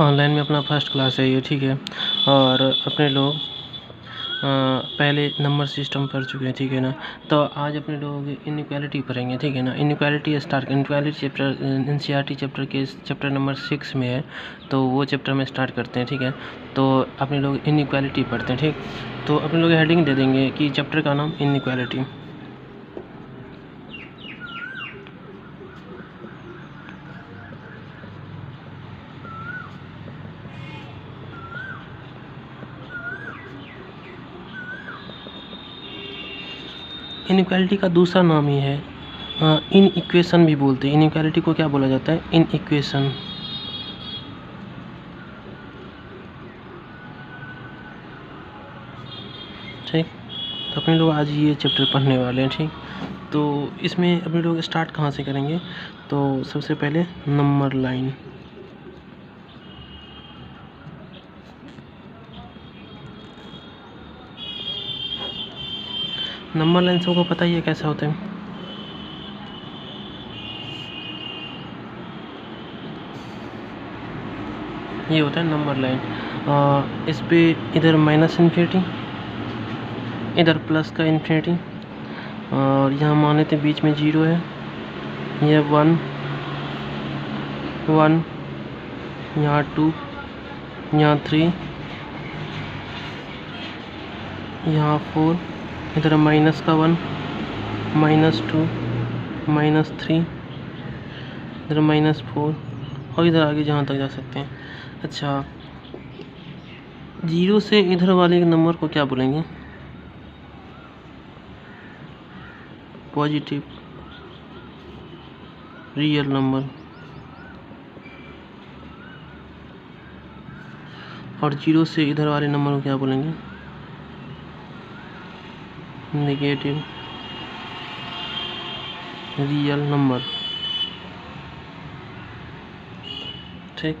Online में अपना first class है ये, ठीक है। और अपने लोग पहले नंबर सिस्टम पढ़ चुके हैं, ठीक है ना। तो आज अपने लोग इनइक्वालिटी पढ़ेंगे, ठीक है ना। इनइक्वालिटी चैप्टर एनसीईआरटी चैप्टर के चैप्टर नंबर 6 में है, तो वो चैप्टर में स्टार्ट करते हैं, ठीक है। तो अपने लोग इनइक्वालिटी पढ़ते हैं, ठीक। तो अपने लोग हेडिंग दे देंगे कि चैप्टर का नाम इनइक्वालिटी। इनइक्वालिटी का दूसरा नाम ही है इन इक्वेशन भी बोलते हैं। इनइक्वालिटी को क्या बोला जाता है? इन इक्वेशन, ठीक। तो अपने लोग आज ये चैप्टर पढ़ने वाले हैं, ठीक। तो इसमें अपने लोग स्टार्ट कहाँ से करेंगे? तो सबसे पहले नंबर लाइन, नंबर लाइन सबको पता ही है कैसा होता है। ये होता है नंबर लाइन। इस पे इधर माइनस इन्फिनिटी, इधर प्लस का इन्फिनिटी, और यहाँ मान लेते बीच में 0 है, ये 1 1, यहाँ 2, यहाँ 3, यहाँ 4, इधर माइनस का 1, -2, -3, इधर -4, और इधर आगे जहाँ तक जा सकते हैं। अच्छा, 0 से इधर वाले नंबर को क्या बोलेंगे? Positive real number. और 0 से इधर वाले नंबर को क्या बोलेंगे? नेगेटिव रियल नंबर, ठीक।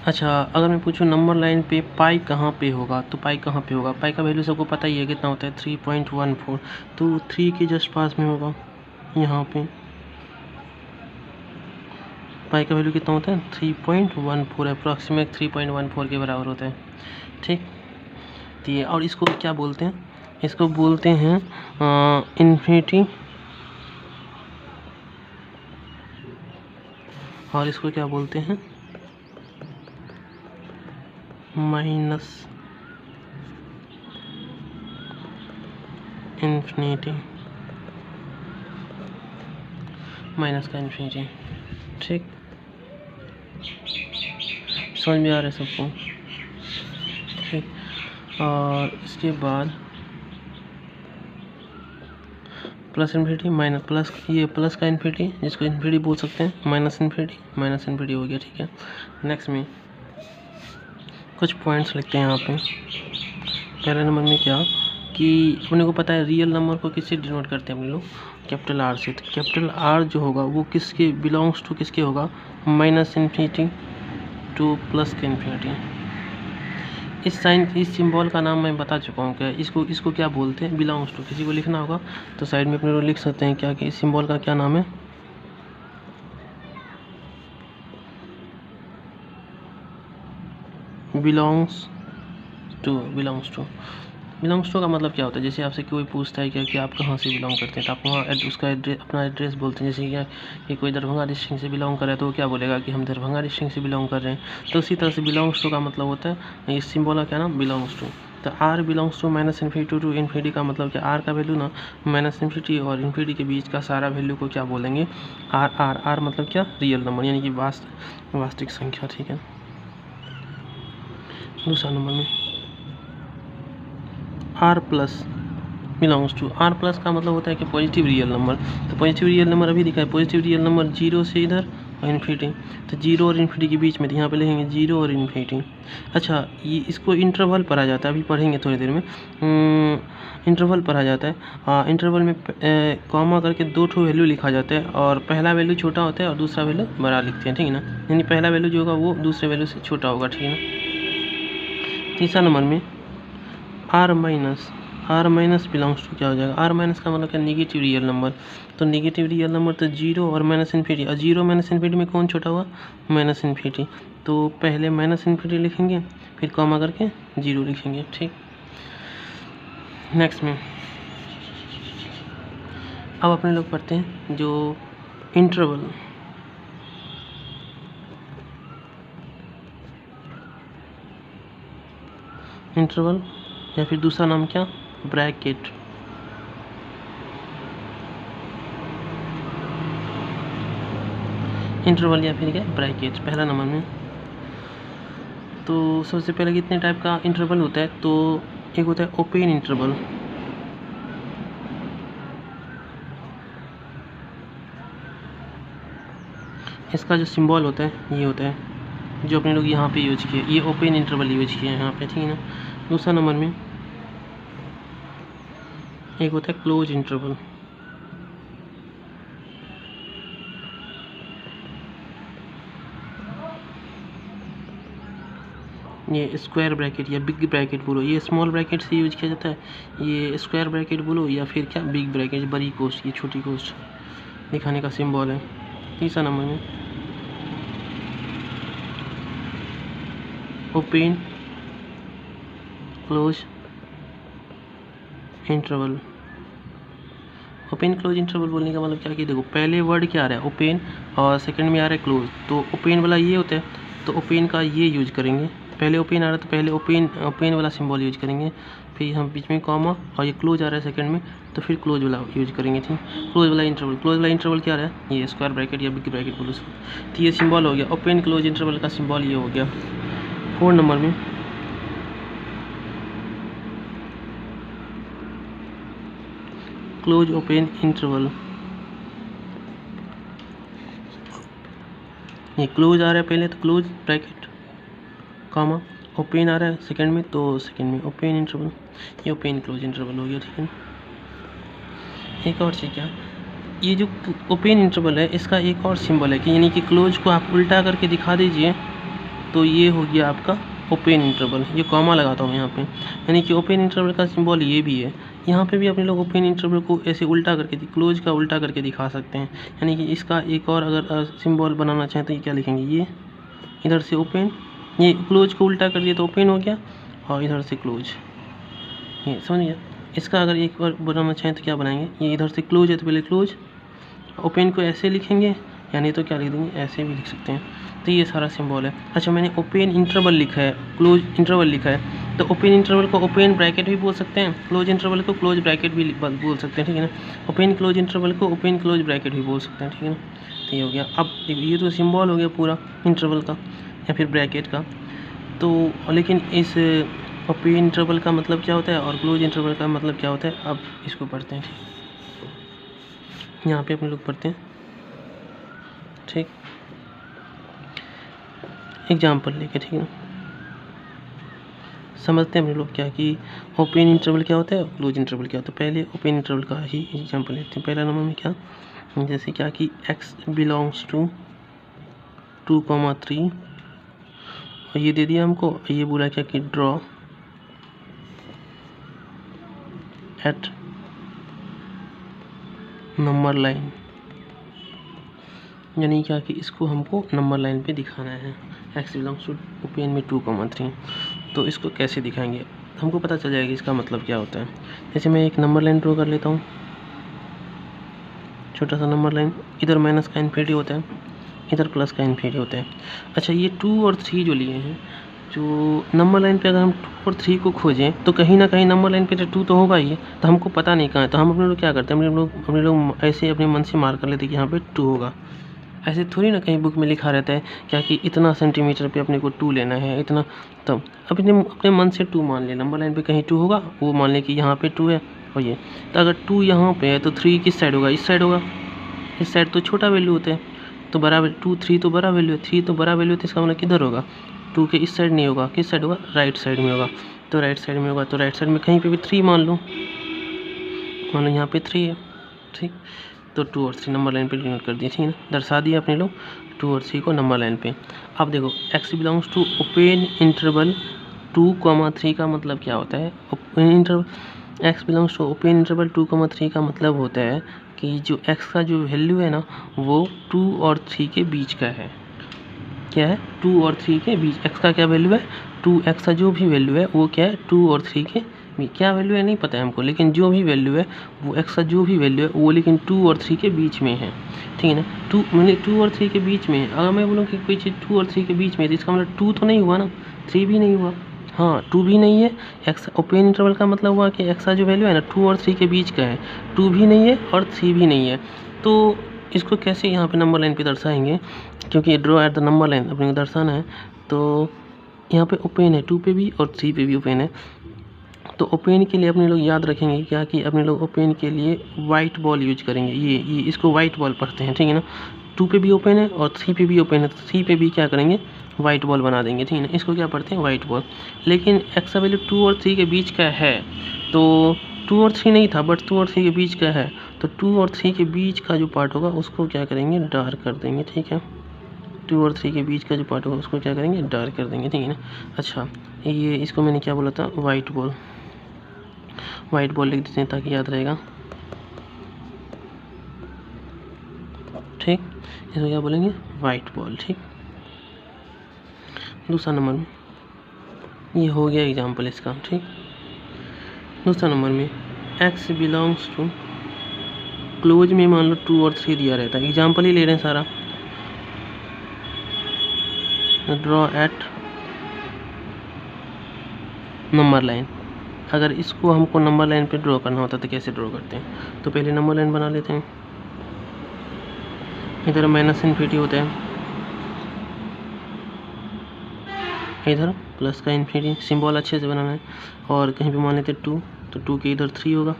अच्छा, अगर मैं पूछूं नंबर लाइन पे पाई कहाँ पे होगा, तो पाई कहाँ पे होगा? पाई का वैल्यू सबको पता ही है कितना होता है, 3.14। तो 3 के जस्ट पास में होगा यहाँ पे। पाई का वैल्यू कितना होता है? 3.14, अप्रॉक्सीमेट 3.14 के बराबर होता है, ठीक। तो ये, और इसको क्या बोलते हैं? इसको बोलते हैं इन्फिनिटी, और इसको क्या बोलते हैं? माइनस इन्फिनिटी, माइनस का इन्फिनिटी, ठीक। समझ में आ रहा है सबको, ठीक। और इसके बाद प्लस इन्फिनिटी माइनस प्लस, ये प्लस का इन्फिनिटी जिसको इन्फिनिटी बोल सकते हैं, माइनस इन्फिनिटी हो गया, ठीक है। नेक्स्ट में कुछ पॉइंट्स लिखते हैं यहाँ पे। पहले नंबर में क्या कि अपने को पता है रियल नंबर को किससे डिनोट करते हैं हम लोग? कैपिटल आर से। तो कैपिटल आर जो होगा वो किसके बिलोंग्स टू किसके होगा? माइनस इन्फिनिटी टू प्लस के इन्फिनिटी। इस साइन, इस सिंबल का नाम मैं बता चुका हूँ क्या। इसको क्या बोलते हैं? Belongs to. किसी को लिखना होगा तो साइड में अपने लोग लिख सकते हैं क्या कि इस सिंबल का क्या नाम है? Belongs to. बिलोंग्स टू का मतलब क्या होता है? जैसे आपसे कोई पूछता है क्या कि आप कहाँ से बिलोंग करते हैं, तो आप वहाँ उसका अपना एड्रेस बोलते हैं। जैसे कि कोई दरभंगा डिस्ट्रिक्ट से बिलोंग कर रहा है तो वो क्या बोलेगा कि हम दरभंगा डिस्ट्रिक्ट से बिलोंग कर रहे हैं। तो उसी तरह से बिलोंग्स टू का मतलब होता है, इस सिंबल का क्या नाम? Belongs to. तो R belongs to minus infinity to infinity का मतलब क्या? आर का वैल्यू ना माइनस इन्फिनिटी और इन्फिनिटी के बीच का सारा वैल्यू को क्या बोलेंगे? आर मतलब क्या? रियल नंबर, यानी कि वास्तविक संख्या, ठीक है। दूसरा नंबर में R plus belongs to. R plus का मतलब होता है कि पॉजिटिव रियल नंबर। तो पॉजिटिव रियल नंबर अभी दिखा है, पॉजिटिव रियल नंबर 0 से इधर और इन्फिनिटी। तो 0 और इन्फिनिटी के बीच में, तो यहाँ पे लिखेंगे 0 और इन्फिनिटी। अच्छा, ये इसको इंटरवल पढ़ा जाता है, अभी पढ़ेंगे थोड़ी देर में। इंटरवल पढ़ा जाता है। इंटरवल में कॉमा करके 2 ठो वैल्यू लिखा जाता है, और पहला वैल्यू छोटा होता है और दूसरा वैल्यू बड़ा लिखते हैं, ठीक है ना। यानी पहला वैल्यू जो होगा वो दूसरे वैल्यू से छोटा होगा, ठीक है ना। तीसरा नंबर में R minus R minus belongs to क्या हो जाएगा, आर माइनस का मतलब क्या, निगेटिव रियल नंबर। तो निगेटिव रियल नंबर तो जीरो और माइनस इन्फिनिटी, और जीरो माइनस इन्फिनिटी में कौन छोटा हुआ, माइनस इन्फिनिटी। तो पहले माइनस इन्फिनिटी लिखेंगे, फिर कॉमा करके जीरो लिखेंगे, ठीक। नेक्स्ट में अब अपने लोग पढ़ते हैं जो इंटरवल। इंटरवल या फिर दूसरा नाम क्या, ब्रैकेट। इंटरवल या फिर क्या, ब्रैकेट पहला नंबर में। तो सबसे पहले कितने टाइप का इंटरवल होता है, तो एक होता है ओपन इंटरवल, इसका जो सिंबल होता है ये होता है जो अपने लोग यहाँ पे यूज किए, ये ओपन इंटरवल यूज किए हैं यहाँ पे, ठीक है ना। दूसरा नंबर में एक होता है क्लोज इंटरवल, ये स्क्वायर ब्रैकेट या बिग ब्रैकेट बोलो, ये स्मॉल ब्रैकेट से यूज किया जाता है, ये स्क्वायर ब्रैकेट बोलो या फिर क्या, बिग ब्रैकेट, बड़ी कोस्ट, ये छोटी कोस्ट दिखाने का सिंबल है। तीसरा नंबर में open close interval. Open close interval बोलने का मतलब क्या कि देखो पहले वर्ड क्या आ रहा है, ओपन, और सेकंड में आ रहा है क्लोज। तो ओपन वाला ये होता है, तो ओपन का ये यूज करेंगे, पहले ओपन आ रहा है तो पहले ओपन वाला सिंबल यूज करेंगे, फिर हम बीच में कॉमा, और ये क्लोज आ रहा है सेकंड में तो फिर क्लोज वाला यूज करेंगे, ठीक। क्लोज वाला इंटरवल क्या आ रहा है, ये स्क्वायर ब्रैकेट या बिग ब्रैकेट बोलो। तो ये सिंबल हो गया ओपन क्लोज इंटरवल का सिंबल, ये हो गया। 4 नंबर में क्लोज ओपन इंटरवल, ये क्लोज आ रहा है पहले तो क्लोज ब्रैकेट कॉमा, ओपन आ रहा है सेकंड में तो सेकंड में ओपन इंटरवल, ये ओपन क्लोज इंटरवल हो गया, ठीक है। एक और चीज़ क्या, ये जो ओपन इंटरवल है इसका एक और सिंबल है कि यानी कि क्लोज को आप उल्टा करके दिखा दीजिए तो ये हो गया आपका ओपन इंटरवल। ये कॉमा लगाता हूँ यहाँ पे, यानी कि ओपन इंटरवल का सिंबल ये भी है। यहाँ पे भी अपने लोग ओपन इंटरवल को ऐसे उल्टा करके, क्लोज का उल्टा करके दिखा सकते हैं, यानी कि इसका एक और अगर सिंबल बनाना चाहें तो ये क्या लिखेंगे, ये इधर से ओपन, ये क्लोज को उल्टा कर दिया तो ओपन हो गया, और इधर से क्लोज, ये समझ गया। इसका अगर एक बार बनाना चाहें तो क्या बनाएंगे, ये इधर से क्लोज है तो पहले क्लोज, ओपन को ऐसे लिखेंगे, यानी तो क्या लिख देंगे, ऐसे भी लिख सकते हैं। तो ये सारा सिंबल है। अच्छा मैंने ओपन इंटरवल लिखा है, क्लोज इंटरवल लिखा है, तो ओपन इंटरवल को ओपन ब्रैकेट भी बोल सकते हैं, क्लोज इंटरवल को क्लोज ब्रैकेट भी बोल सकते हैं, ठीक है ना। ओपन क्लोज इंटरवल को ओपन क्लोज ब्रैकेट भी बोल सकते हैं, ठीक है ना। तो ये हो गया। अब ये तो सिंबल हो गया पूरा इंटरवल का या फिर ब्रैकेट का। तो लेकिन इस ओपन इंटरवल का मतलब क्या होता है और क्लोज इंटरवल का मतलब क्या होता है, अब इसको पढ़ते हैं, ठीक। यहाँ पे अपन लोग पढ़ते हैं, ठीक, एग्जाम्पल लेके, ठीक है ना। समझते हैं हम लोग क्या कि ओपन इंटरवल क्या होता है और क्लोज इंटरवल क्या होता है। पहले ओपन इंटरवल का ही एग्जाम्पल लेते हैं। पहला नंबर में क्या, जैसे क्या कि x बिलोंग्स टू 2,3, और ये दे दिया हमको, ये बोला क्या कि ड्रॉ एट नंबर लाइन, यानी क्या कि इसको हमको नंबर लाइन पे दिखाना है। x बिलोंग्स टू ओपन में 2,3, तो इसको कैसे दिखाएंगे, हमको पता चल जाएगा इसका मतलब क्या होता है। जैसे मैं एक नंबर लाइन ड्रॉ कर लेता हूँ, छोटा सा नंबर लाइन, इधर माइनस का इन्फिनिटी होता है, इधर प्लस का इन्फिनिटी होता है। अच्छा ये 2 और 3 जो लिए हैं, जो नंबर लाइन पे अगर हम 2 और 3 को खोजें तो कहीं ना कहीं नंबर लाइन पे तो 2 तो होगा ही, तो हमको पता नहीं कहाँ है, तो हम अपने लोग क्या करते हैं, अपने लोग ऐसे अपने मन से मार कर लेते हैं कि यहाँ पे 2 होगा। ऐसे थोड़ी ना कहीं बुक में लिखा रहता है क्या कि इतना सेंटीमीटर पे अपने को 2 लेना है, इतना, तब अपने मन से 2 मान ले, नंबर लाइन पे कहीं 2 होगा, वो मान ले कि यहाँ पे 2 है, और ये तो अगर 2 यहाँ पे है तो 3 किस साइड होगा, इस साइड होगा, इस साइड तो छोटा वैल्यू होता है, तो बड़ा 2 3 तो बड़ा वैल्यू है, 3 तो बड़ा वैल्यू है, तो इसका मतलब किधर होगा, 2 के इस साइड नहीं होगा, किस साइड होगा, राइट साइड में होगा। तो राइट साइड में होगा तो राइट साइड में कहीं पे भी 3 मान लो यहाँ पे 3 है, ठीक। तो 2 और 3 नंबर लाइन पे डिनोट कर दिए, ठीक है ना, दर्शा दिया अपने लोग 2 और 3 को नंबर लाइन पे। अब देखो x belongs to open interval 2,3 का मतलब क्या होता है, open interval x belongs to open interval 2,3 का मतलब होता है कि जो एक्स का जो वैल्यू है ना वो 2 और 3 के बीच का है। क्या है? 2 और 3 के बीच। एक्स का क्या वैल्यू है? 2। एक्स का जो भी वैल्यू है वो क्या है? 2 और 3 के बीच। क्या वैल्यू है नहीं पता है हमको, लेकिन जो भी वैल्यू है वो एक्स का जो भी वैल्यू है वो लेकिन 2 और 3 के बीच में है, ठीक है ना। 2 मैंने 2 और 3 के बीच में है। अगर मैं बोलूँ कि कोई चीज़ 2 और 3 के बीच में है तो इसका मतलब 2 तो नहीं हुआ ना, 3 भी नहीं हुआ। हाँ, 2 भी नहीं है। एक्स ओपन इंटरवल का मतलब हुआ कि एक्स का जो वैल्यू है ना 2 और 3 के बीच का है, 2 भी नहीं है और 3 भी नहीं है। तो इसको कैसे यहाँ पे नंबर लाइन पे दर्शाएंगे, क्योंकि draw at the number line अपने को दर्शाना है। तो यहाँ पे ओपन है 2 पे भी और 3 पे भी ओपन है। तो ओपन के लिए अपने लोग याद रखेंगे क्या कि अपने लोग ओपन के लिए वाइट बॉल यूज करेंगे। ये इसको वाइट बॉल पढ़ते हैं, ठीक है ना। 2 पे भी ओपन है और 3 पे भी ओपन है, तो 3 पे भी क्या करेंगे? वाइट बॉल बना देंगे, ठीक है ना। इसको क्या पढ़ते हैं? White ball. लेकिन एक्स का वैल्यू 2 और 3 के बीच का है, तो 2 और 3 नहीं था बट 2 और 3 के बीच का है, तो 2 और 3 के बीच का जो पार्ट होगा उसको क्या करेंगे? डार्क कर देंगे, ठीक है। 2 और 3 के बीच का जो पार्ट होगा उसको क्या करेंगे? डार्क कर देंगे, ठीक है ना। अच्छा, ये इसको मैंने क्या बोला था? White ball. वाइट बॉल लिख देते हैं ताकि याद रहेगा, ठीक। इसको क्या बोलेंगे? वाइट बॉल, ठीक। दूसरा नंबर में ये हो गया एग्जाम्पल इसका, ठीक। दूसरा नंबर में एक्स बिलोंग्स टू क्लोज में मान लो 2 और 3 दिया रहता है, एग्जाम्पल ही ले रहे हैं सारा। Draw at number line. अगर इसको हमको नंबर लाइन पे ड्रॉ करना होता तो कैसे ड्रॉ करते हैं? तो पहले नंबर लाइन बना लेते हैं। इधर माइनस इन्फिनिटी होता है, इधर प्लस का इन्फिनिटी। सिंबल अच्छे से बनाना है। और कहीं पे मान लेते 2, तो 2 के इधर 3 होगा।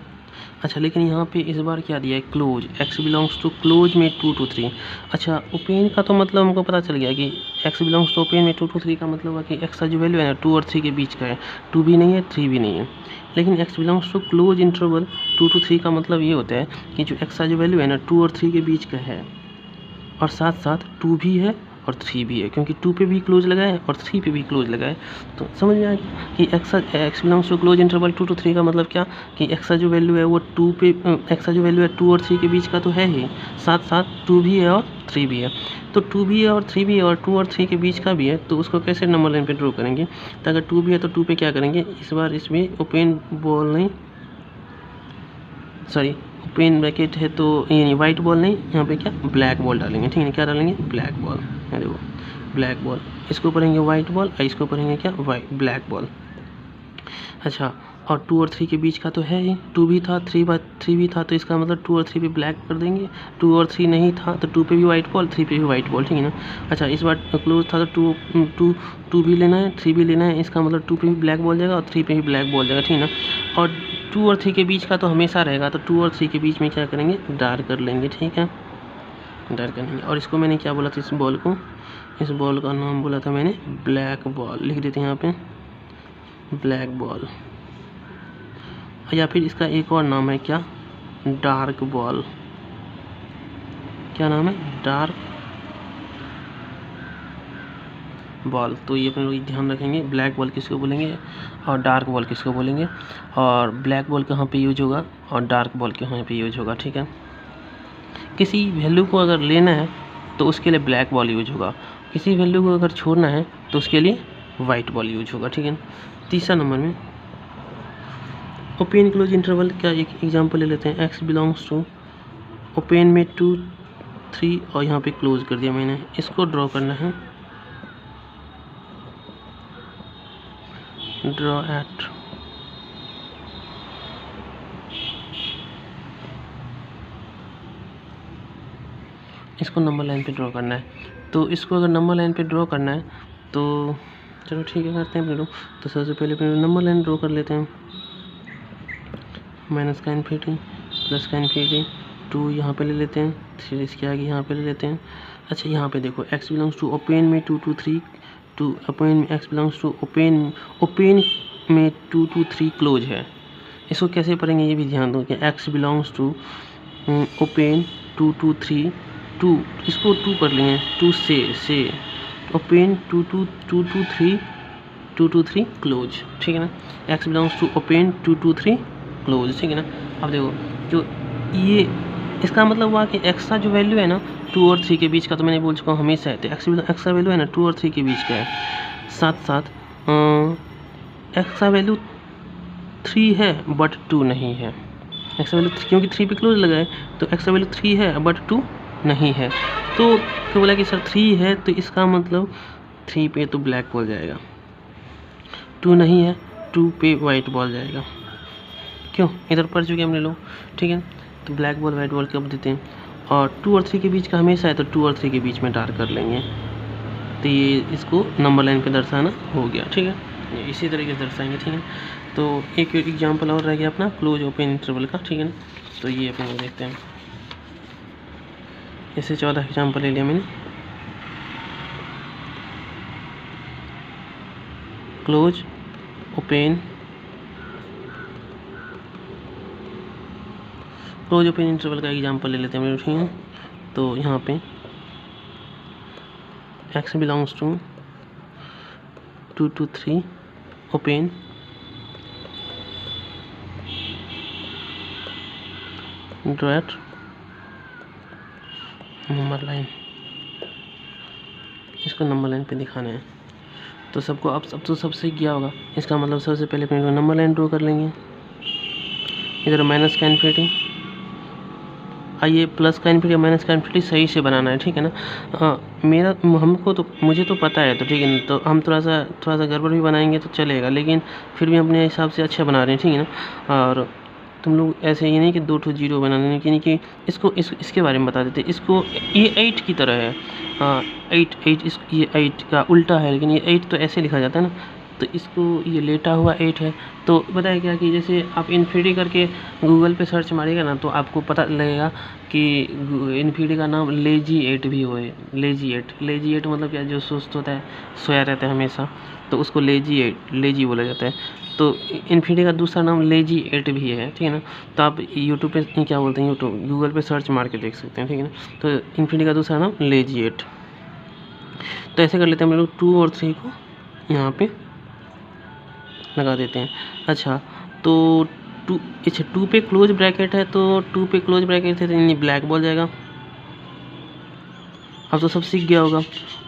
अच्छा, लेकिन यहाँ पे इस बार क्या दिया है? Close. X belongs to close में 2 to 3। अच्छा, ओपन का तो मतलब हमको पता चल गया कि एक्स बिलोंग्स टू ओपन में 2 to 3 का मतलब हुआ कि एक्स का जो वैल्यू है ना 2 और 3 के बीच का है, 2 भी नहीं है 3 भी नहीं है। लेकिन x belongs to close interval 2 to 3 का मतलब ये होता है कि जो एक्स का जो वैल्यू है ना 2 और 3 के बीच का है, और साथ साथ 2 भी है और 3 भी है, क्योंकि 2 पे भी क्लोज लगा है और 3 पे भी क्लोज लगा है। तो समझ में आया कि x belongs to close interval 2 to 3 का मतलब क्या कि एक्स का जो वैल्यू है वो 2 पे, एक्स का जो वैल्यू है 2 और 3 के बीच का तो है ही, साथ साथ 2 भी है और 3 भी है। तो 2 भी है और 3 भी है और 2 और 3 के बीच का भी है, तो उसको कैसे नंबर लाइन पे ड्रॉ करेंगे? तो अगर 2 भी है तो 2 पे क्या करेंगे? इस बार इसमें ओपन बॉल नहीं, सॉरी ओपन ब्रैकेट है तो यानी वाइट बॉल नहीं, यहाँ पे क्या? ब्लैक बॉल डालेंगे, ठीक है। क्या डालेंगे? Black ball. अरे वो ब्लैक बॉल, इसको पढ़ेंगे वाइट बॉल और इसको पढ़ेंगे क्या? White black ball. अच्छा, और 2 और 3 के बीच का तो है ही, 2 भी था 3 भी था, तो इसका मतलब 2 और 3 पे ब्लैक कर देंगे। 2 और 3 नहीं था तो 2 पे भी वाइट बॉल, 3 पे भी वाइट बॉल, ठीक है ना। अच्छा, इस बार क्लोज था तो 2 भी लेना है, 3 भी लेना है, इसका मतलब 2 पे भी ब्लैक बॉल जाएगा और 3 पे भी ब्लैक बॉल जाएगा, ठीक है ना। और 2 और 3 के बीच का तो हमेशा रहेगा, तो 2 और 3 के बीच में क्या करेंगे? डार्क कर लेंगे, ठीक है। डार्क करेंगे। और इसको मैंने क्या बोला था? इस बॉल को, इस बॉल का नाम बोला था मैंने ब्लैक बॉल। लिख देते हैं यहाँ पे ब्लैक बॉल। या फिर इसका एक और नाम है क्या? Dark ball. क्या नाम है? Dark ball. तो ये अपने लोग ध्यान रखेंगे, ब्लैक बॉल किसको बोलेंगे और डार्क बॉल किसको बोलेंगे, और ब्लैक बॉल कहाँ पे यूज होगा और डार्क बॉल कहाँ पे यूज होगा, ठीक है। किसी वैल्यू को अगर लेना है तो उसके लिए ब्लैक बॉल यूज होगा, किसी वैल्यू को अगर छोड़ना है तो उसके लिए वाइट बॉल यूज होगा, ठीक है। तीसरा नंबर में ओपन क्लोज इंटरवल का एक एग्जांपल ले लेते हैं। एक्स बिलोंग्स टू ओपन में 2 3 और यहाँ पे क्लोज कर दिया मैंने, इसको ड्रॉ करना है। ड्रॉ एट इसको नंबर लाइन पे ड्रॉ करना है। तो इसको अगर नंबर लाइन पे ड्रॉ करना है तो चलो ठीक है करते हैं अपने लोग। तो सबसे पहले अपने नंबर लाइन ड्रॉ कर लेते हैं। माइनस का इन्फिनिटी, प्लस का इन्फिनिटी, 2 यहाँ पे ले लेते हैं, 3 इसके आगे यहाँ पे ले लेते हैं। अच्छा, यहाँ पे देखो एक्स बिलोंग्स टू ओपन में 2 to 3, 2 ओपन में एक्स बिलोंग्स टू ओपन में 2 to 3 क्लोज है। इसको कैसे पढ़ेंगे ये भी ध्यान दो कि x belongs to open 2 to 3, 2 इसको 2 कर लेंगे, 2 से ओपन 2 to 3 क्लोज, ठीक है ना। X belongs to open 2 to 3 close, ठीक है ना। अब देखो जो ये इसका मतलब हुआ कि एक्स का जो वैल्यू है ना 2 और 3 के बीच का, तो मैंने बोल चुका हूँ हमेशा है, तो एक्स का वैल्यू है ना 2 और 3 के बीच का है। साथ साथ एक्स का वैल्यू 3 है बट 2 नहीं है। एक्स का वैल्यू क्योंकि 3 पे क्लोज लगा है तो एक्स का वैल्यू 3 है बट 2 नहीं है। तो क्या बोला कि सर 3 है तो इसका मतलब 3 पे तो ब्लैक बॉल जाएगा, 2 नहीं है 2 पे वाइट बॉल जाएगा। क्यों, इधर पढ़ चुके हमने लोग, ठीक है। तो ब्लैक बॉल वाइट बॉल कब देते हैं, और 2 और 3 के बीच का हमेशा है तो 2 और 3 के बीच में डार्क कर लेंगे। तो ये इसको नंबर लाइन पे दर्शाना हो गया, ठीक है। इसी तरीके से दर्शाएंगे, ठीक है। तो एक एग्जांपल और रह गया अपना क्लोज ओपन इंटरवल का, ठीक है ना। तो ये अपन को देखते हैं, ऐसे 14 एग्जांपल ले लिया मैंने। क्लोज ओपन इंटरवल का एग्जांपल ले लेते हैं, ठीक है। तो यहाँ पे x belongs to 2 to 3 open ड्रॉट नंबर लाइन, इसको नंबर लाइन पे दिखाना है। तो सबको अब सब तो सबसे किया होगा, इसका मतलब सबसे पहले अपने नंबर लाइन ड्रॉ कर लेंगे। इधर माइनस का इन्फिनिटी, आइए प्लस का इन्फिनिटी माइनस का इन्फिनिटी सही से बनाना है, ठीक है ना। मुझे तो पता है, तो ठीक है ना। तो हम थोड़ा सा गड़बड़ भी बनाएंगे तो चलेगा, लेकिन फिर भी अपने हिसाब से अच्छा बना रहे हैं, ठीक है ना। और तुम लोग ऐसे ये नहीं कि 2 to 0 बना देने की, नहीं कि इसके बारे में बता देते। इसको ये 8 की तरह है, 8 ये 8 का उल्टा है, लेकिन ये 8 तो ऐसे लिखा जाता है ना। तो इसको ये लेटा हुआ 8 है। तो पता है क्या कि जैसे आप इन्फिनिटी करके गूगल पे सर्च मारिएगा ना तो आपको पता लगेगा कि इन्फिनिटी का नाम लेजी 8 भी है। लेजी 8 मतलब क्या, जो सुस्त होता है, सोया रहता है हमेशा, तो उसको लेजी बोला जाता है। तो इन्फिनिटी का दूसरा नाम लेजी 8 भी है, ठीक है ना। तो आप यूट्यूब पे क्या बोलते हैं, गूगल पे सर्च मार के देख सकते हैं, ठीक है ना। तो इन्फिनिटी का दूसरा नाम लेजी 8। तो ऐसे कर लेते हैं हम लोग 2 और 3 को यहाँ पे लगा देते हैं। अच्छा, तो 2 पे क्लोज ब्रैकेट है, तो 2 पे क्लोज ब्रैकेट है तो ये ब्लैक बॉल जाएगा। अब तो सब सीख गया होगा।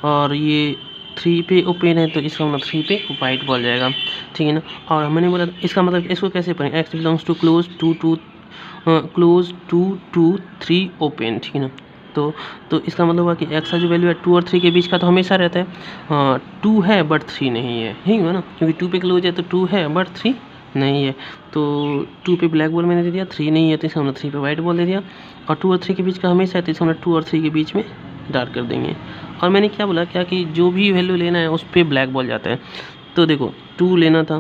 और ये 3 पे ओपन है तो इसका मतलब 3 पे वाइट बॉल जाएगा, ठीक है ना। और मैंने बोला इसका मतलब इसको कैसे पढ़ेंगे, x belongs to close 2 to 3 open, ठीक है ना। तो इसका मतलब हुआ कि एक्स का जो वैल्यू है 2 और 3 के बीच का तो हमेशा रहता है। 2 है बट 3 नहीं है, ठीक है ना, क्योंकि 2 पे क्लोज है तो 2 है बट 3 नहीं है। तो 2 पे ब्लैक बॉल मैंने दे दिया, 3 नहीं है तो इसका मतलब 3 पे वाइट बॉल दे दिया। और 2 और 3 के बीच का हमेशा है तो इसका मतलब 2 और 3 के बीच में डार्क कर देंगे। और मैंने क्या बोला कि जो भी वैल्यू लेना है उस पर ब्लैक बॉल जाता है। तो देखो 2 लेना था,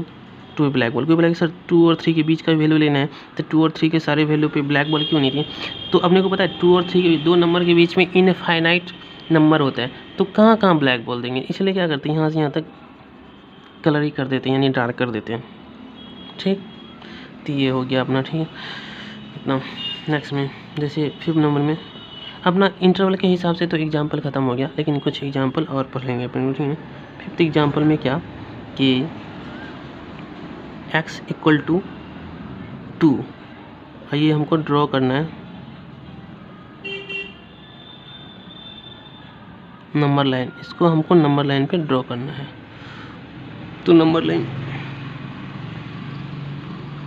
2 पे ब्लैक बॉल, कोई बोला कि सर 2 और 3 के बीच का वैल्यू लेना है तो 2 और 3 के सारे वैल्यू पे ब्लैक बॉल क्यों नहीं थी। तो अपने को पता है 2 और 3 के दो नंबर के बीच में इनफाइनाइट नंबर होता है, तो कहाँ ब्लैक बॉल देंगे। इसलिए क्या करते हैं, यहाँ से यहाँ तक कलर ही कर देते हैं, यानी डार्क कर देते हैं, ठीक। तो ये हो गया अपना, ठीक है इतना। नेक्स्ट में जैसे 5th नंबर में अपना इंटरवल के हिसाब से तो एग्जाम्पल ख़त्म हो गया, लेकिन कुछ एग्जाम्पल और पढ़ लेंगे अपन, ठीक है। 5th एग्जाम्पल में क्या कि x इक्वल टू 2, ये हमको ड्रॉ करना है नंबर लाइन, इसको हमको नंबर लाइन पे ड्रॉ करना है। तो number line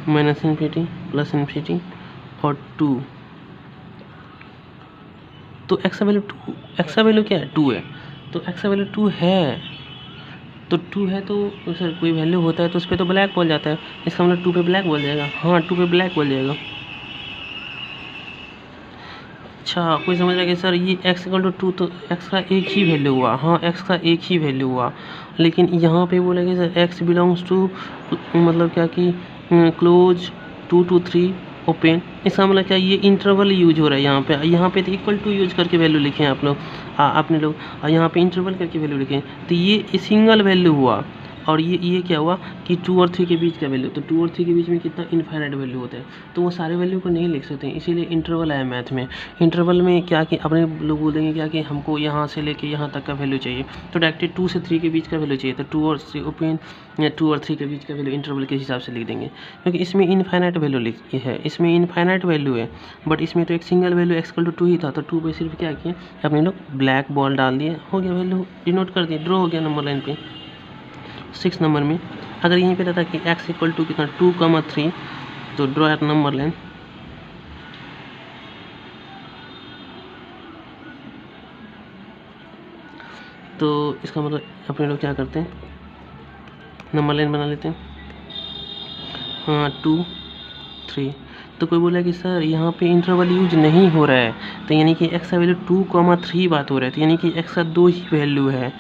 minus infinity plus infinity और 2, तो x का वैल्यू क्या है, 2 है। तो x का वैल्यू 2 है, तो 2 है तो सर कोई वैल्यू होता है तो उस पर तो ब्लैक बॉल जाता है, इसका मतलब 2 पे ब्लैक बॉल जाएगा। हाँ 2 पे ब्लैक बॉल जाएगा। अच्छा, कोई समझ रहा है कि सर ये x इक्वल टू 2 तो x का एक ही वैल्यू हुआ। हाँ x का एक ही वैल्यू हुआ, लेकिन यहाँ पे बोला कि सर x बिलोंग्स टू मतलब क्या कि क्लोज 2 to 3 ओपन, इसका मतलब क्या, ये इंटरवल यूज हो रहा है यहाँ पे तो इक्वल टू यूज करके वैल्यू लिखे हैं आप लोग, आपने लोग यहाँ पे इंटरवल करके वैल्यू लिखे हैं। तो ये सिंगल वैल्यू हुआ, और ये क्या हुआ कि 2 और 3 के बीच का वैल्यू, तो 2 और 3 के बीच में कितना इनफाइनाइट वैल्यू होता है, तो वो सारे वैल्यू को नहीं लिख सकते, इसीलिए इंटरवल आया मैथ में। इंटरवल में क्या कि अपने लोग बोलेंगे क्या कि हमको यहाँ से लेके यहाँ तक का वैल्यू चाहिए, तो डायरेक्टली 2 से 3 के बीच का वैल्यू चाहिए, तो 2 और 3 के बीच का वैल्यू इंटरवल के हिसाब से लिख देंगे, क्योंकि इसमें इनफाइनाइट वैल्यू लिखी है, इसमें इनफाइनाइट वैल्यू है, बट इसमें तो एक सिंगल वैल्यू x=2 ही था, तो 2 पे सिर्फ क्या किया अपने लोग ब्लैक बॉल डाल दिए, हो गया वैल्यू डिनोट कर दिया, ड्रॉ हो गया नंबर लाइन पे। 6 नंबर में अगर यहीं पे रहता कि x= कितना 2,3, तो ड्रॉ एट नंबर लाइन। तो इसका मतलब अपने लोग क्या करते हैं, नंबर लाइन बना लेते हैं। हाँ 2, 3, तो कोई बोला कि सर यहाँ पे इंटरवल यूज नहीं हो रहा है, तो यानी कि x का वैल्यू 2,3 बात हो रहा है, तो यानी कि x का 2 ही वैल्यू है,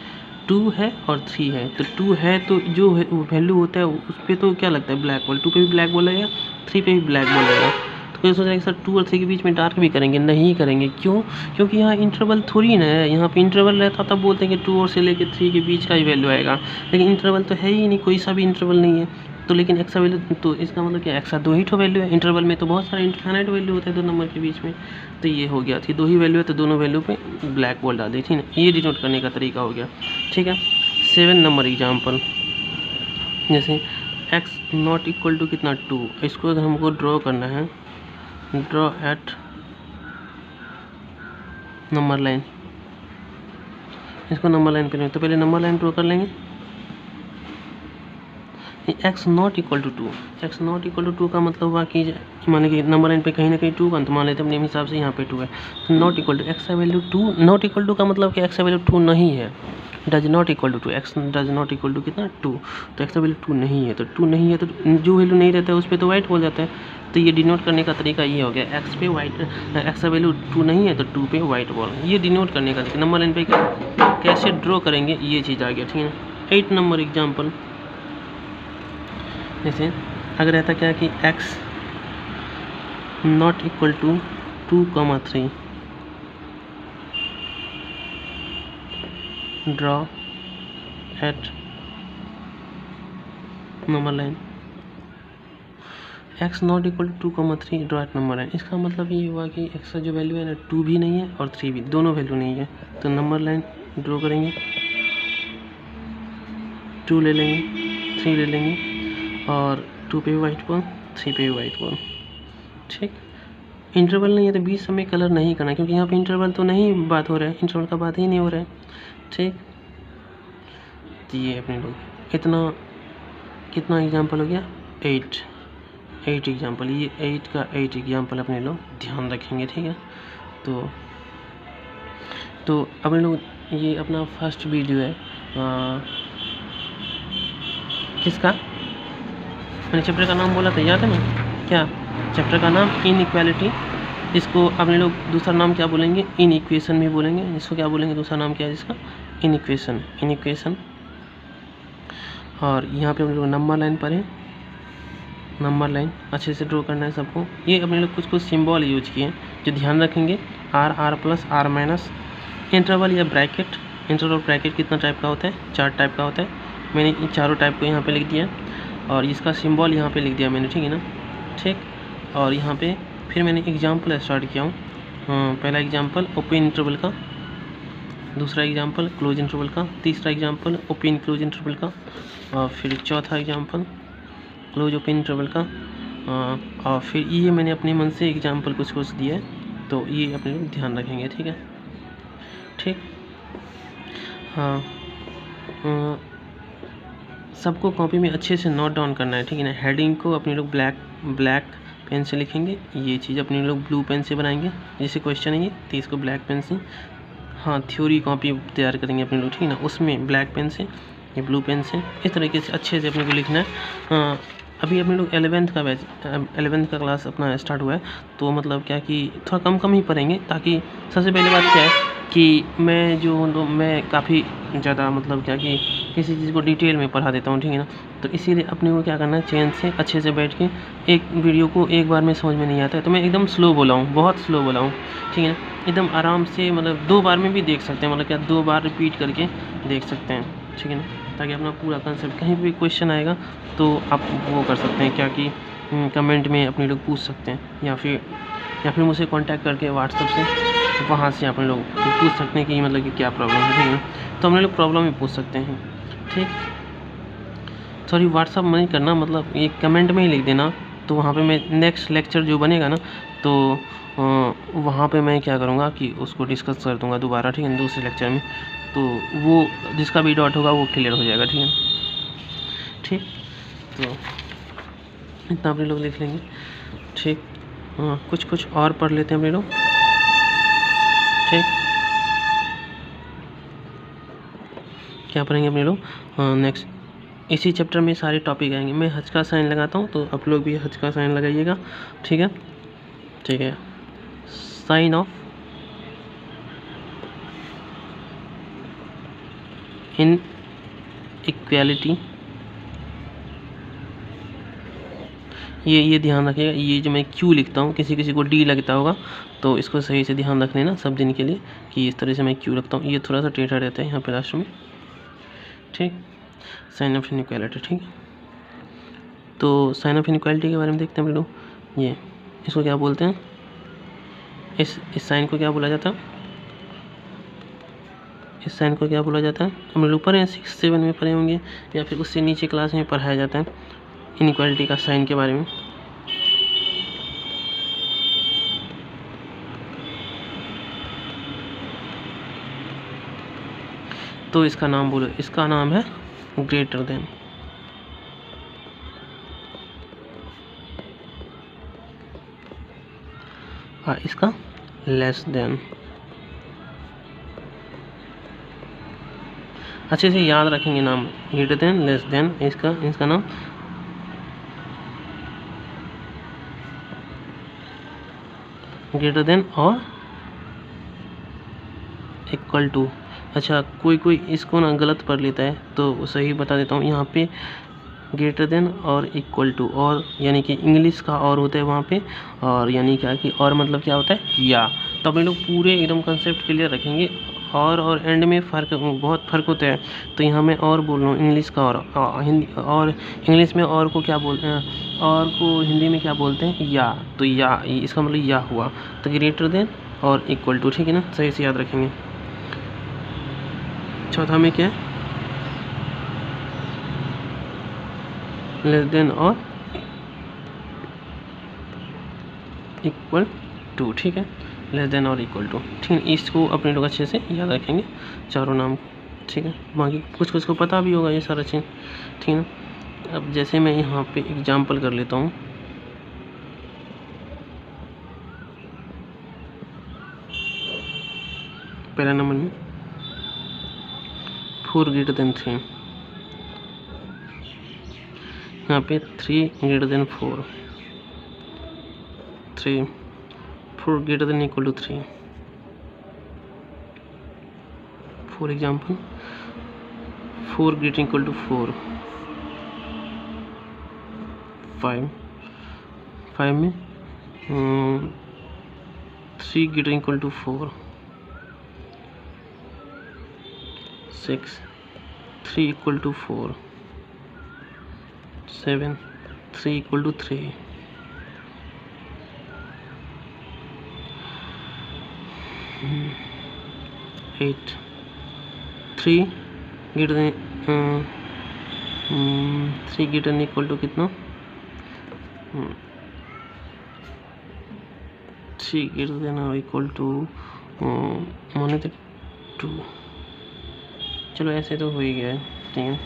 2 है और 3 है, तो 2 है तो जो वैल्यू होता है उस पर तो क्या लगता है ब्लैक बॉल, 2 पे भी ब्लैक बॉल आएगा, 3 पे भी ब्लैक बॉल आएगा। तो कोई सोच रहा है कि सर 2 और 3 के बीच में डार्क भी करेंगे, नहीं करेंगे, क्यों, क्योंकि यहाँ इंटरवल थोड़ी ना है, यहाँ पे इंटरवल रहता तब बोलते हैं कि 2 और से लेकर 3 के बीच का ही वैल्यू आएगा, लेकिन इंटरवल तो है ही नहीं, कोई सा भी इंटरवल नहीं है, तो लेकिन एक्स का वैल्यू, तो इसका मतलब क्या एक्स का 2 ही ठो वैल्यू है, इंटरवल में तो बहुत सारे इनफाइनाइट वैल्यू होते हैं 2 नंबर के बीच में, तो ये हो गया थी 2 ही वैल्यू है, तो दोनों वैल्यू पे ब्लैक बॉल डाल दी, ठीक है, ये डिनोट करने का तरीका हो गया, ठीक है। 7 नंबर एग्जाम्पल, जैसे x=, कितना 2, इसको अगर हमको ड्रॉ करना है, ड्रॉ एट नंबर लाइन, इसको नंबर लाइन पे, तो पहले नंबर लाइन ड्रॉ कर लेंगे। x=2 का मतलब हुआ कि माने कि नंबर लाइन पे कहीं ना कहीं 2 का, तो मान लेते हैं अपने हिसाब से यहाँ पे 2 है, तो नॉट इक्वल टू x का वैल्यू 2, नॉट इक्वल टू का मतलब कि x का वैल्यू 2 नहीं है, does not equal to, x does not equal to कितना 2, तो x का वैल्यू 2 नहीं है, तो 2 नहीं है, तो जो वैल्यू नहीं रहता है उस पर तो वाइट हो जाता है, तो ये डिनोट करने का तरीका ये हो गया, x पे वाइट, x का वैल्यू 2 नहीं है तो 2 पे वाइट बॉल, ये डिनोट करने का नंबर लाइन पे कैसे ड्रॉ करेंगे ये चीज़ आ गया, ठीक है। 8 नंबर एग्जाम्पल, जैसे अगर रहता क्या कि x=2,3, draw at number line, x=2,3 draw at number line, इसका मतलब ये हुआ कि x का जो वैल्यू है ना 2 भी नहीं है और 3 भी, दोनों वैल्यू नहीं है, तो नंबर लाइन ड्रॉ करेंगे, 2 ले लेंगे, 3 ले लेंगे, और 2 पे भी वाइट बॉल, 3 पे भी वाइट बॉल, ठीक। इंटरवल नहीं है तो बीच में कलर नहीं करना, क्योंकि यहाँ पे इंटरवल तो नहीं बात हो रहा है, इंटरवल का बात ही नहीं हो रहा है, ठीक। तो ये अपने लोग इतना कितना एग्जाम्पल हो गया, 8 एग्जाम्पल, ये 8 का 8 एग्जाम्पल अपने लोग ध्यान रखेंगे, ठीक है। तो अपने लोग ये अपना फर्स्ट वीडियो है किसका, मैंने चैप्टर का नाम बोला था याद है ना, क्या चैप्टर का नाम इनइक्वालिटी, इसको अपने लोग दूसरा नाम क्या बोलेंगे, इनइक्वेशन भी बोलेंगे, इसको क्या बोलेंगे दूसरा नाम क्या है इसका, इनइक्वेशन। और यहाँ पे अपने लोग नंबर लाइन पर है, नंबर लाइन अच्छे से ड्रॉ करना है सबको, ये अपने लोग कुछ सिंबल यूज किए हैं जो ध्यान रखेंगे, R+R-, इंटरवल या ब्रैकेट, इंटरवल ब्रैकेट कितना टाइप का होता है, 4 टाइप का होता है, मैंने इन चारों टाइप को यहाँ पे लिख दिया, और इसका सिंबल यहाँ पे लिख दिया मैंने, ठीक है ना, ठीक। और यहाँ पे फिर मैंने एग्जाम्पल स्टार्ट किया हूँ, पहला एग्जाम्पल ओपन इंटरवल का, दूसरा एग्जाम्पल क्लोज इंटरवल का, तीसरा एग्जाम्पल ओपन क्लोज इंटरवल का, और फिर चौथा एग्जाम्पल क्लोज ओपन इंटरवल का, और फिर ये मैंने अपने मन से एग्जाम्पल कुछ दिया है, तो ये अपने लोग ध्यान रखेंगे, ठीक है, ठीक। हाँ सबको कॉपी में अच्छे से नोट डाउन करना है, ठीक है ना। हेडिंग को अपने लोग ब्लैक पेन से लिखेंगे, ये चीज़ अपने लोग ब्लू पेन से बनाएंगे, जैसे क्वेश्चन है ये तो इसको ब्लैक पेन से, हाँ थ्योरी कॉपी तैयार करेंगे अपने लोग, ठीक है ना, उसमें ब्लैक पेन से या ब्लू पेन से इस तरीके से अच्छे से अपने को लिखना है। अभी अपने लोग 11th का क्लास अपना स्टार्ट हुआ है, तो मतलब क्या कि थोड़ा कम ही पढ़ेंगे, ताकि सबसे पहले बात क्या है कि मैं काफ़ी ज़्यादा मतलब क्या कि किसी चीज़ को डिटेल में पढ़ा देता हूँ, ठीक है ना, तो इसीलिए अपने को क्या करना है, चैन से अच्छे से बैठ के एक वीडियो को एक बार में समझ में नहीं आता है, तो मैं एकदम स्लो बोला हूँ, बहुत स्लो बोला हूँ, ठीक है ना, एकदम आराम से, मतलब 2 बार में भी देख सकते हैं, मतलब क्या 2 बार रिपीट करके देख सकते हैं, ठीक है ना। ताकि अपना पूरा कंसेप्ट, कहीं भी क्वेश्चन आएगा तो आप वो कर सकते हैं क्या कि कमेंट में अपने लोग पूछ सकते हैं, या फिर मुझसे कांटेक्ट करके व्हाट्सएप से वहाँ से आप लोग पूछ सकते हैं कि मतलब कि क्या प्रॉब्लम है, ठीक है। तो हम लोग प्रॉब्लम भी पूछ सकते हैं, ठीक। सॉरी, व्हाट्सअप में नहीं करना, मतलब ये कमेंट में ही लिख देना। तो वहाँ पे मैं नेक्स्ट लेक्चर जो बनेगा ना, तो वहाँ पे मैं क्या करूँगा कि उसको डिस्कस कर दूँगा दोबारा, ठीक है, दूसरे लेक्चर में। तो वो जिसका भी डाउट होगा वो क्लियर हो जाएगा, ठीक है, ठीक। तो इतना अपने लोग लिख लेंगे, ठीक। हाँ, कुछ और पढ़ लेते हैं अपने लोग, ठीक। क्या पढ़ेंगे अपने लोग? नेक्स्ट इसी चैप्टर में सारे टॉपिक आएंगे। मैं हज का साइन लगाता हूँ, तो आप लोग भी हज का साइन लगाइएगा, ठीक है, ठीक है। साइन ऑफ इन इक्वालिटी, ये ध्यान रखिएगा। ये जो मैं क्यू लिखता हूँ, किसी को डी लगता होगा, तो इसको सही से ध्यान रख लेना सब दिन के लिए कि इस तरह से मैं क्यू रखता हूँ। ये थोड़ा सा टेढ़ा रहता है यहाँ पे लास्ट में, ठीक। साइन ऑफ इनइक्वालिटी, ठीक। तो साइन ऑफ इनइक्वालिटी के बारे में देखते हैं हम लोग। ये इसको क्या बोलते हैं? इस साइन को क्या बोला जाता है? इस साइन को क्या बोला जाता है? हम लोग पढ़े हैं 6-7 में पढ़े होंगे, या फिर उससे नीचे क्लास में पढ़ाया जाता है इनइक्वालिटी का साइन के बारे में। तो इसका नाम बोलो, इसका नाम है ग्रेटर देन, और इसका लेस देन। अच्छे से याद रखेंगे नाम, ग्रेटर देन, लेस देन, इसका नाम ग्रेटर देन और इक्वल टू। अच्छा, कोई इसको ना गलत पढ़ लेता है, तो सही बता देता हूँ। यहाँ पे ग्रेटर देन और इक्वल टू, और यानी कि इंग्लिश का और होता है वहाँ पे, और यानी क्या कि और मतलब क्या होता है या। तो हम लोग पूरे एकदम कंसेप्ट क्लियर रखेंगे। और एंड में बहुत फ़र्क होता है। तो यहाँ मैं और बोल रहा हूँ इंग्लिश का और हिंदी, और इंग्लिश में और को क्या बोलते हैं, और को हिंदी में क्या बोलते हैं? या। तो या, इसका मतलब या हुआ। तो ग्रेटर देन और इक्वल टू, ठीक है ना, सही से याद रखेंगे। चौथा में क्या है? लेस देन और इक्वल टू, ठीक है, लेस देन और इक्वल टू, ठीक है। इसको अपने लोग अच्छे से याद रखेंगे चारों नाम, ठीक है। बाकी कुछ को पता भी होगा ये सारा चीज़, ठीक है ना। अब जैसे मैं यहाँ पे एग्जांपल कर लेता हूँ। पहला नंबर में 4 ग्रेटर देन 3, यहाँ पे 3 greater than 4, 4 greater than equal to 3। For example 4 greater equal to 4, 5 में 3 greater equal to 4, 6 3 equal to 4, 7 3 equal to 3, 8 3 greater than 3 greater than equal to कितना? 3 ग्रेटर देन और इक्वल टू माने तो 2। चलो ऐसे तो हो ही गया है, ठीक है।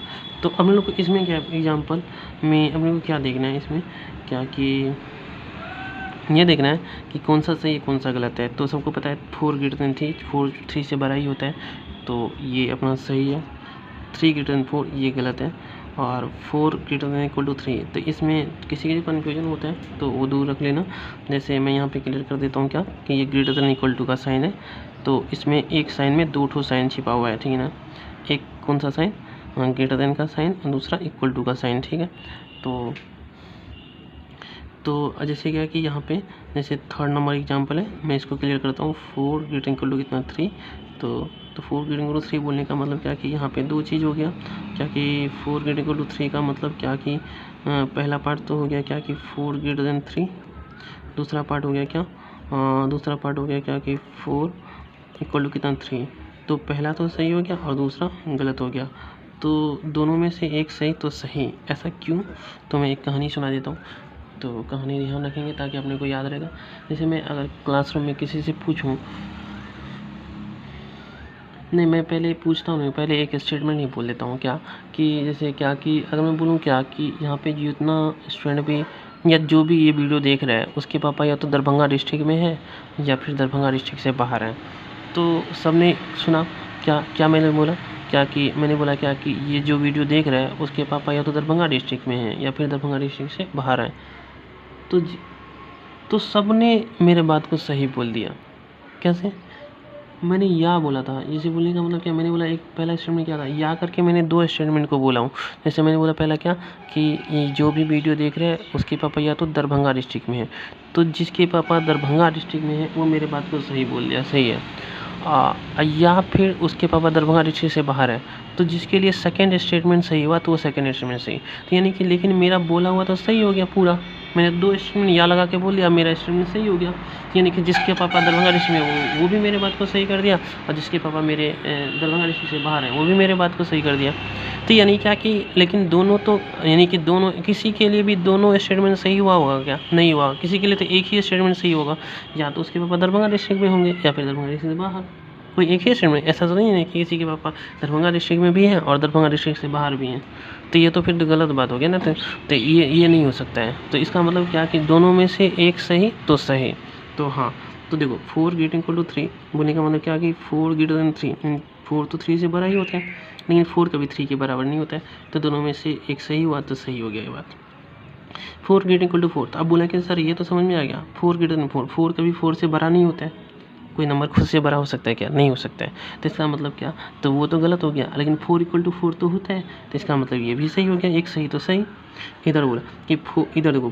तो हम लोग को इसमें क्या एग्जांपल में हम लोग को क्या देखना है, इसमें क्या कि ये देखना है कि कौन सा सही कौन सा गलत है। तो सबको पता है 4 ग्रेटर देन 3, 4 3 से बड़ा ही होता है, तो ये अपना सही है। 3 ग्रेटर देन 4 ये गलत है, और 4 ग्रेटर देन इक्वल टू 3। तो इसमें किसी के कन्फ्यूजन होता है तो वो दूर रख लेना। जैसे मैं यहाँ पे क्लियर कर देता हूँ क्या कि ये ग्रेटर देन इक्वल टू का साइन है, तो इसमें एक साइन में 2 ठो साइन छिपा हुआ है, ठीक है ना। एक कौन सा साइन? ग्रेटर देन का साइन, और दूसरा इक्वल टू का साइन, ठीक है। तो जैसे क्या कि यहाँ पे जैसे थर्ड नंबर एग्जांपल है, मैं इसको क्लियर करता हूँ। 4 ग्रेटर इक्वल टू कितना 3, तो 4 ग्रेटर इक्वल टू 3 बोलने का मतलब क्या कि यहाँ पे दो चीज़ हो गया, क्या कि 4 ग्रेटर इक्वल टू 3 का मतलब क्या कि पहला पार्ट तो हो गया क्या कि 4 ग्रेटर देन 3, दूसरा पार्ट हो गया क्या, दूसरा पार्ट हो गया क्या कि 4 इक्वल टू कितना 3। तो पहला तो सही हो गया और दूसरा गलत हो गया, तो दोनों में से एक सही तो सही, ऐसा क्यों? तो मैं एक कहानी सुना देता हूँ, तो कहानी ध्यान रखेंगे ताकि अपने को याद रहेगा। जैसे मैं अगर क्लासरूम में किसी से पूछूं, नहीं मैं पहले पूछता हूँ, नहीं पहले एक स्टेटमेंट ही बोल देता हूँ क्या कि जैसे क्या कि अगर मैं बोलूँ क्या कि यहाँ पे जितना स्टूडेंट भी या जो भी ये वीडियो देख रहा है उसके पापा या तो दरभंगा डिस्ट्रिक्ट में है या फिर दरभंगा डिस्ट्रिक्ट से बाहर हैं, तो सबने सुना क्या क्या मैंने बोला क्या कि मैंने बोला क्या कि ये जो वीडियो देख रहा है उसके पापा या तो दरभंगा डिस्ट्रिक्ट में हैं या फिर दरभंगा डिस्ट्रिक्ट से बाहर हैं। तो सबने मेरे बात को सही बोल दिया। कैसे? मैंने या बोला था, जैसे बोलने का मतलब क्या, मैंने बोला एक पहला स्टेटमेंट क्या था, या करके मैंने दो स्टेटमेंट को बोला हूँ। जैसे मैंने बोला पहला क्या कि ये जो भी वीडियो देख रहे हैं उसके पापा या तो दरभंगा डिस्ट्रिक्ट में है, तो जिसके पापा दरभंगा डिस्ट्रिक्ट में है वो मेरे बात को सही बोल दिया, सही है। या फिर उसके पापा दरभंगा डिस्ट्रिक्ट से बाहर है, तो जिसके लिए सेकंड स्टेटमेंट सही हुआ तो वो सेकंड स्टेटमेंट सही, तो यानी कि लेकिन मेरा बोला हुआ तो सही हो गया पूरा, मैंने दो स्टेटमेंट या लगा के बोल दिया, मेरा स्टेटमेंट सही हो गया। यानी कि जिसके पापा दरभंगा डिस्ट्रिक्ट में वो भी मेरे बात को सही कर दिया, और जिसके पापा मेरे दरभंगा डिस्ट्रिक्ट से बाहर हैं वो भी मेरे बात को सही कर दिया। तो यानी क्या कि लेकिन दोनों तो यानी कि दोनों किसी के लिए भी दोनों स्टेटमेंट सही हुआ होगा क्या? नहीं हुआ। किसी के लिए तो एक ही स्टेटमेंट सही होगा, या तो उसके पापा दरभंगा डिस्ट्रिक्ट में होंगे या फिर दरभंगा डिस्ट्रिक्ट से बाहर, कोई एक ही स्टेटमेंट। ऐसा तो नहीं है कि किसी के पापा दरभंगा डिस्ट्रिक्ट में भी हैं और दरभंगा डिस्ट्रिक्ट से बाहर भी हैं, तो ये तो फिर गलत बात हो गया ना। तो ये नहीं हो सकता है। तो इसका मतलब क्या कि दोनों में से एक सही तो सही। तो हाँ, तो देखो 4 ग्रेटर इक्वल टू 3 बोलने का मतलब क्या कि 4 ग्रेटर देन 3, 4 तो 3 से बड़ा ही होता है, लेकिन 4 कभी 3 के बराबर नहीं होता है, तो दोनों में से एक सही हुआ तो सही हो गया ये बात। 4 ग्रेटर इक्वल टू 4, तो अब बोला कि सर ये तो समझ में आ गया 4 ग्रेटर देन 4, 4 कभी 4 से बड़ा नहीं होता है, कोई नंबर खुद से बड़ा हो सकता है क्या? नहीं हो सकता है। तो इसका मतलब क्या, तो वो तो गलत हो गया, लेकिन 4 इक्वल टू 4 तो होता है, तो इसका मतलब ये भी सही हो गया, एक सही तो सही। इधर बोला कि इधर देखो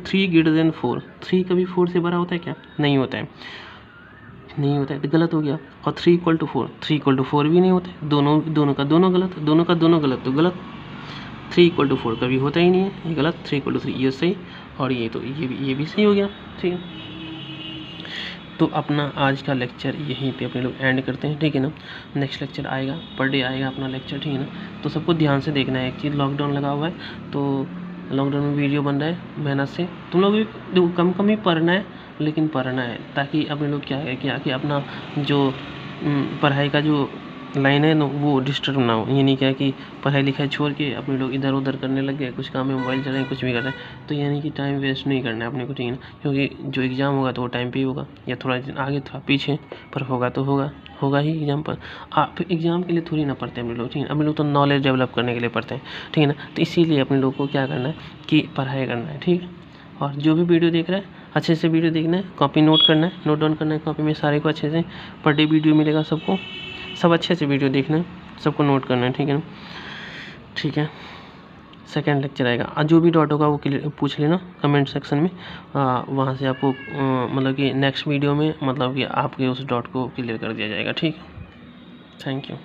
3 ग्रेटर देन 4, 3 कभी 4 से बड़ा होता है क्या? नहीं होता है, नहीं होता है, तो गलत हो गया। और 3 इक्वल टू 4, 3 इक्वल टू 4 भी नहीं होता है, दोनों का दोनों गलत, दोनों का दोनों गलत, तो गलत। 3 इक्वल टू 4 कभी होता ही नहीं है, ये गलत। 3 इक्वल टू 3 ये सही, और ये तो ये भी सही हो गया। ठीक है, तो अपना आज का लेक्चर यहीं पे अपने लोग एंड करते हैं, ठीक है ना। नेक्स्ट लेक्चर आएगा, पर डे आएगा अपना लेक्चर, ठीक है ना। तो सबको ध्यान से देखना है, एक चीज़ लॉकडाउन लगा हुआ है, तो लॉकडाउन में वीडियो बन रहा है मेहनत से, तुम लोग भी देखो कम कम ही पढ़ना है, लेकिन पढ़ना है, ताकि अपने लोग क्या है कि अपना जो पढ़ाई का जो लाइन है ना वो डिस्टर्ब ना हो। ये नहीं क्या कि पढ़ाई लिखाई छोड़ के अपने लोग इधर उधर करने लग गए, कुछ काम में मोबाइल चलाएं, कुछ भी कर रहे हैं, तो यानी कि टाइम वेस्ट नहीं करना है अपने को, ठीक है ना। क्योंकि जो एग्ज़ाम होगा तो वो टाइम पे ही होगा, या थोड़ा आगे थोड़ा पीछे, पर होगा तो होगा ही एग्ज़ाम पर। फिर एग्ज़ाम के लिए थोड़ी ना पढ़ते हैं अपने लोग, ठीक है। अपने लोग तो नॉलेज डेवलप करने के लिए पढ़ते हैं, ठीक है ना। तो इसीलिए अपने लोग को क्या करना है कि पढ़ाई करना है, ठीक है। और जो भी वीडियो देख रहा है अच्छे से वीडियो देखना है, कॉपी नोट करना है, नोट डाउन करना है कॉपी में सारे को अच्छे से, पर डे वीडियो मिलेगा सबको, सब अच्छे से वीडियो देखना है, सबको नोट करना है, ठीक है ना। ठीक है, सेकेंड लेक्चर आएगा, जो भी डाउट होगा वो पूछ लेना कमेंट सेक्शन में, वहाँ से आपको मतलब कि नेक्स्ट वीडियो में मतलब कि आपके उस डाउट को क्लियर कर दिया जाएगा, ठीक है। Thank you.